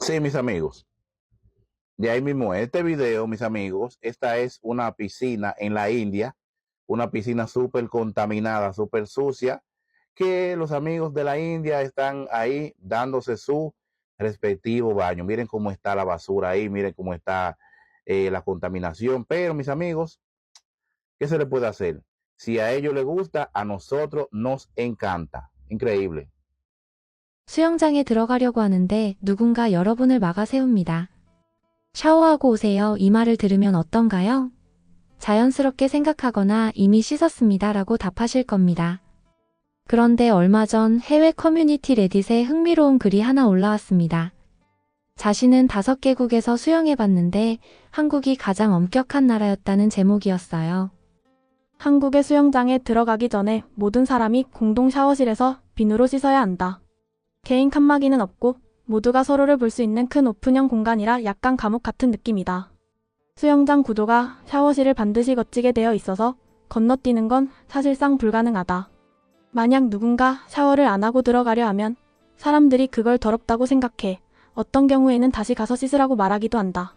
Sí, mis amigos. De ahí mismo, este video, mis amigos, esta es una piscina en la India, una piscina súper contaminada, súper sucia, que los amigos de la India están ahí dándose su respectivo baño. Miren cómo está la basura ahí, miren cómo está la contaminación. Pero, mis amigos, ¿qué se le puede hacer? Si a ellos les gusta, a nosotros nos encanta. Increíble. 수영장에 들어가려고 하는데 누군가 여러분을 막아 세웁니다. 샤워하고 오세요. 이 말을 들으면 어떤가요? 자연스럽게 생각하거나 이미 씻었습니다 라고 답하실 겁니다. 그런데 얼마 전 해외 커뮤니티 레딧에 흥미로운 글이 하나 올라왔습니다. 자신은 5개국에서 수영해봤는데 한국이 가장 엄격한 나라였다는 제목이었어요. 한국의 수영장에 들어가기 전에 모든 사람이 공동 샤워실에서 비누로 씻어야 한다. 개인 칸막이는 없고 모두가 서로를 볼 수 있는 큰 오픈형 공간이라 약간 감옥 같은 느낌이다. 수영장 구조가 샤워실을 반드시 거치게 되어 있어서 건너뛰는 건 사실상 불가능하다. 만약 누군가 샤워를 안 하고 들어가려 하면 사람들이 그걸 더럽다고 생각해 어떤 경우에는 다시 가서 씻으라고 말하기도 한다.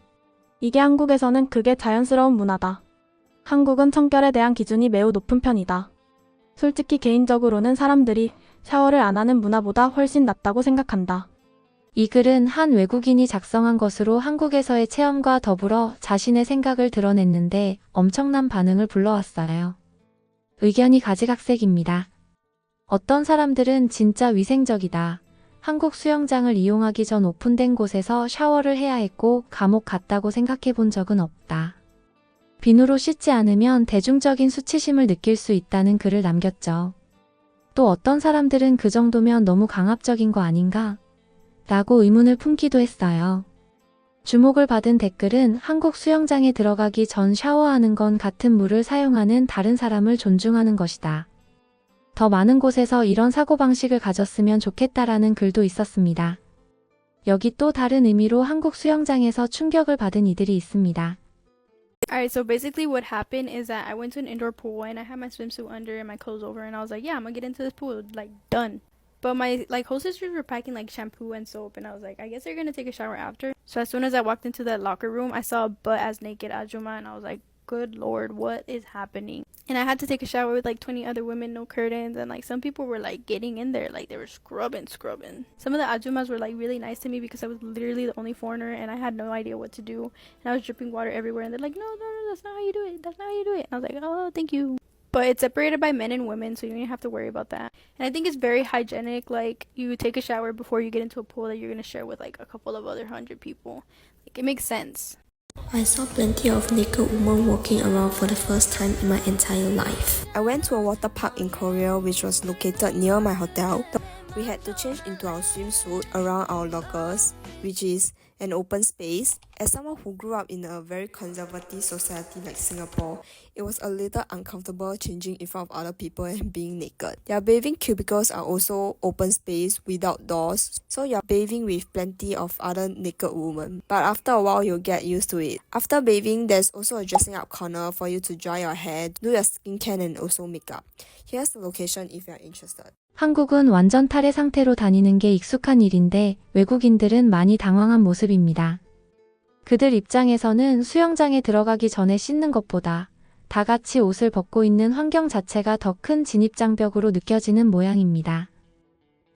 이게 한국에서는 그게 자연스러운 문화다. 한국은 청결에 대한 기준이 매우 높은 편이다. 솔직히 개인적으로는 사람들이 샤워를 안 하는 문화보다 훨씬 낫다고 생각한다. 이 글은 한 외국인이 작성한 것으로 한국에서의 체험과 더불어 자신의 생각을 드러냈는데 엄청난 반응을 불러왔어요. 의견이 가지각색입니다. 어떤 사람들은 진짜 위생적이다. 한국 수영장을 이용하기 전 오픈된 곳에서 샤워를 해야 했고 감옥 같다고 생각해 본 적은 없다. 비누로 씻지 않으면 대중적인 수치심을 느낄 수 있다는 글을 남겼죠. 또 어떤 사람들은 그 정도면 너무 강압적인 거 아닌가? 라고 의문을 품기도 했어요. 주목을 받은 댓글은 한국 수영장에 들어가기 전 샤워하는 건 같은 물을 사용하는 다른 사람을 존중하는 것이다. 더 많은 곳에서 이런 사고방식을 가졌으면 좋겠다라는 글도 있었습니다. 여기 또 다른 의미로 한국 수영장에서 충격을 받은 이들이 있습니다. Alright, so basically what happened is that I went to an indoor pool and I had my swimsuit under and my clothes over and I was like, yeah, I'm gonna get into this pool, like, done. But my, like, hostesses were packing, like, shampoo and soap and I was like, I guess they're gonna take a shower after. So as soon as I walked into the locker room, I saw a butt-ass naked Ajuma and I was like, good lord, what is happening? And I had to take a shower with like 20 other women, no curtains, and like some people were like getting in there, like they were scrubbing. Some of the ajumas were like really nice to me because I was literally the only foreigner and I had no idea what to do. And I was dripping water everywhere and they're like, no, that's not how you do it. That's not how you do it. And I was like, oh, thank you. But it's separated by men and women, so you don't have to worry about that. And I think it's very hygienic. Like, you take a shower before you get into a pool that you're going to share with like a couple of other 100 people. Like, it makes sense. I saw plenty of naked women walking around for the first time in my entire life. I went to a water park in Korea which was located near my hotel. We had to change into our swimsuit around our lockers, which is an open space. As someone who grew up in a very conservative society like Singapore, it was a little uncomfortable changing in front of other people and being naked. Their bathing cubicles are also open space without doors, so you're bathing with plenty of other naked women. But after a while, you'll get used to it. After bathing, there's also a dressing up corner for you to dry your hair, do your skincare and also makeup. Here's the location if you're interested. 한국은 완전 탈의 상태로 다니는 게 익숙한 일인데 외국인들은 많이 당황한 모습입니다. 그들 입장에서는 수영장에 들어가기 전에 씻는 것보다 다 같이 옷을 벗고 있는 환경 자체가 더 큰 진입장벽으로 느껴지는 모양입니다.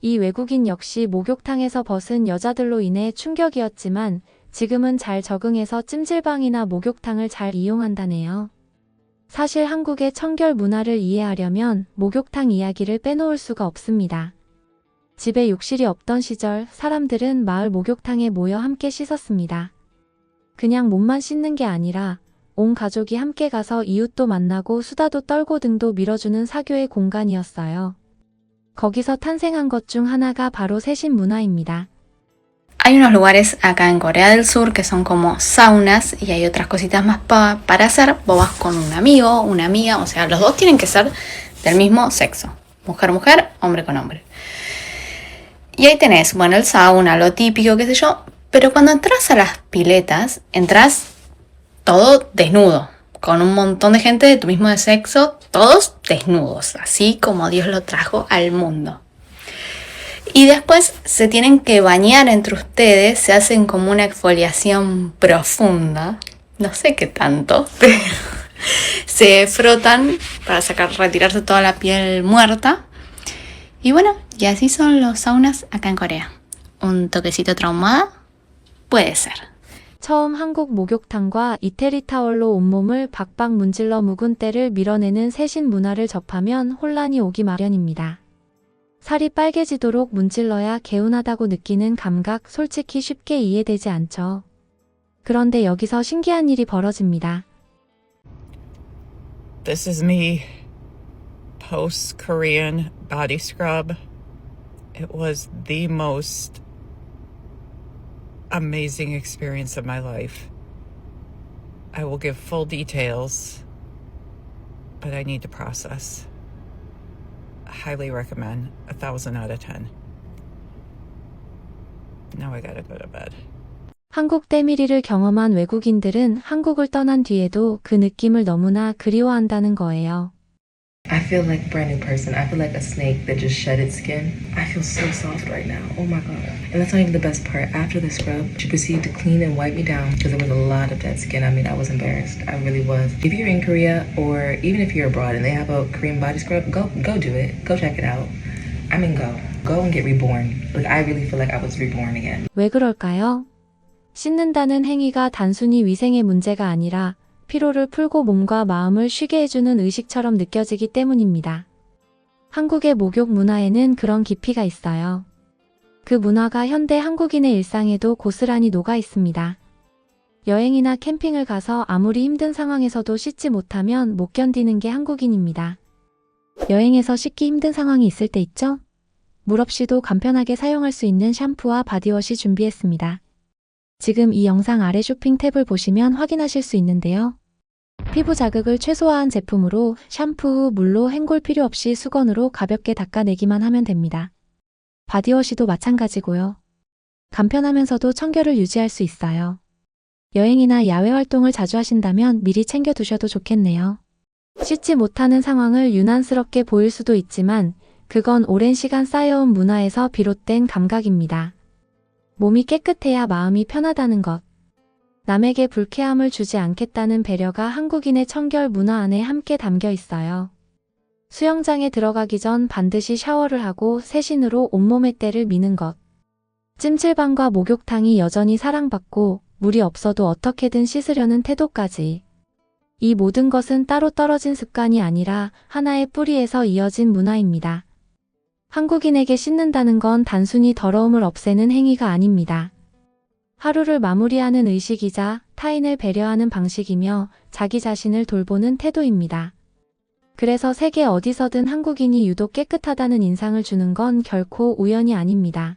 이 외국인 역시 목욕탕에서 벗은 여자들로 인해 충격이었지만 지금은 잘 적응해서 찜질방이나 목욕탕을 잘 이용한다네요. 사실 한국의 청결 문화를 이해하려면 목욕탕 이야기를 빼놓을 수가 없습니다. 집에 욕실이 없던 시절 사람들은 마을 목욕탕에 모여 함께 씻었습니다. 그냥 몸만 씻는 게 아니라 온 가족이 함께 가서 이웃도 만나고 수다도 떨고 등도 밀어주는 사교의 공간이었어요. 거기서 탄생한 것 중 하나가 바로 세신 문화입니다. Hay unos lugares acá en Corea del Sur que son como saunas y hay otras cositas más para hacer. Vos vas con un amigo, una amiga, o sea, los dos tienen que ser del mismo sexo. Mujer, hombre con hombre. Y ahí tenés, bueno, el sauna, lo típico, qué sé yo. Pero cuando entras a las piletas, entras todo desnudo. Con un montón de gente de tu mismo sexo, todos desnudos. Así como Dios lo trajo al mundo. Y después se tienen que bañar entre ustedes, se hacen como una exfoliación profunda, no sé qué tanto, pero se frotan para retirarse toda la piel muerta. Y bueno, y así son los saunas acá en Corea. Un toquecito traumada puede ser. 처음 한국 목욕탕과 이태리 타월로 온몸을 박박 문질러 묵은 때를 밀어내는 세신 문화를 접하면 혼란이 오기 마련입니다. 살이 빨개지도록 문질러야 개운하다고 느끼는 감각 솔직히 쉽게 이해되지 않죠. 그런데 여기서 신기한 일이 벌어집니다. This is me post-Korean body scrub. It was the most amazing experience of my life. I will give full details, but I need to process. Highly recommend. 1,000 out of 10. Now I gotta go to bed. 한국 때밀이를 경험한 외국인들은 한국을 떠난 뒤에도 그 느낌을 너무나 그리워한다는 거예요. I feel like a brand new person. I feel like a snake that just shed its skin. I feel so soft right now. Oh my god. And that's not even the best part. After the scrub, she proceeded to clean and wipe me down because there was a lot of dead skin. I mean, I was embarrassed. I really was. If you're in Korea or even if you're abroad and they have a Korean body scrub, go do it. Go check it out. I mean, go and get reborn. Like, I really feel like I was reborn again. 왜 그럴까요? 씻는다는 행위가 단순히 위생의 문제가 아니라 피로를 풀고 몸과 마음을 쉬게 해주는 의식처럼 느껴지기 때문입니다. 한국의 목욕 문화에는 그런 깊이가 있어요. 그 문화가 현대 한국인의 일상에도 고스란히 녹아 있습니다. 여행이나 캠핑을 가서 아무리 힘든 상황에서도 씻지 못하면 못 견디는 게 한국인입니다. 여행에서 씻기 힘든 상황이 있을 때 있죠? 물 없이도 간편하게 사용할 수 있는 샴푸와 바디워시 준비했습니다. 지금 이 영상 아래 쇼핑 탭을 보시면 확인하실 수 있는데요. 피부 자극을 최소화한 제품으로 샴푸 후 물로 헹굴 필요 없이 수건으로 가볍게 닦아내기만 하면 됩니다. 바디워시도 마찬가지고요. 간편하면서도 청결을 유지할 수 있어요. 여행이나 야외 활동을 자주 하신다면 미리 챙겨두셔도 좋겠네요. 씻지 못하는 상황을 유난스럽게 보일 수도 있지만 그건 오랜 시간 쌓여온 문화에서 비롯된 감각입니다. 몸이 깨끗해야 마음이 편하다는 것. 남에게 불쾌함을 주지 않겠다는 배려가 한국인의 청결 문화 안에 함께 담겨 있어요. 수영장에 들어가기 전 반드시 샤워를 하고 세신으로 온몸의 때를 미는 것. 찜질방과 목욕탕이 여전히 사랑받고 물이 없어도 어떻게든 씻으려는 태도까지. 이 모든 것은 따로 떨어진 습관이 아니라 하나의 뿌리에서 이어진 문화입니다. 한국인에게 씻는다는 건 단순히 더러움을 없애는 행위가 아닙니다. 하루를 마무리하는 의식이자 타인을 배려하는 방식이며 자기 자신을 돌보는 태도입니다. 그래서 세계 어디서든 한국인이 유독 깨끗하다는 인상을 주는 건 결코 우연이 아닙니다.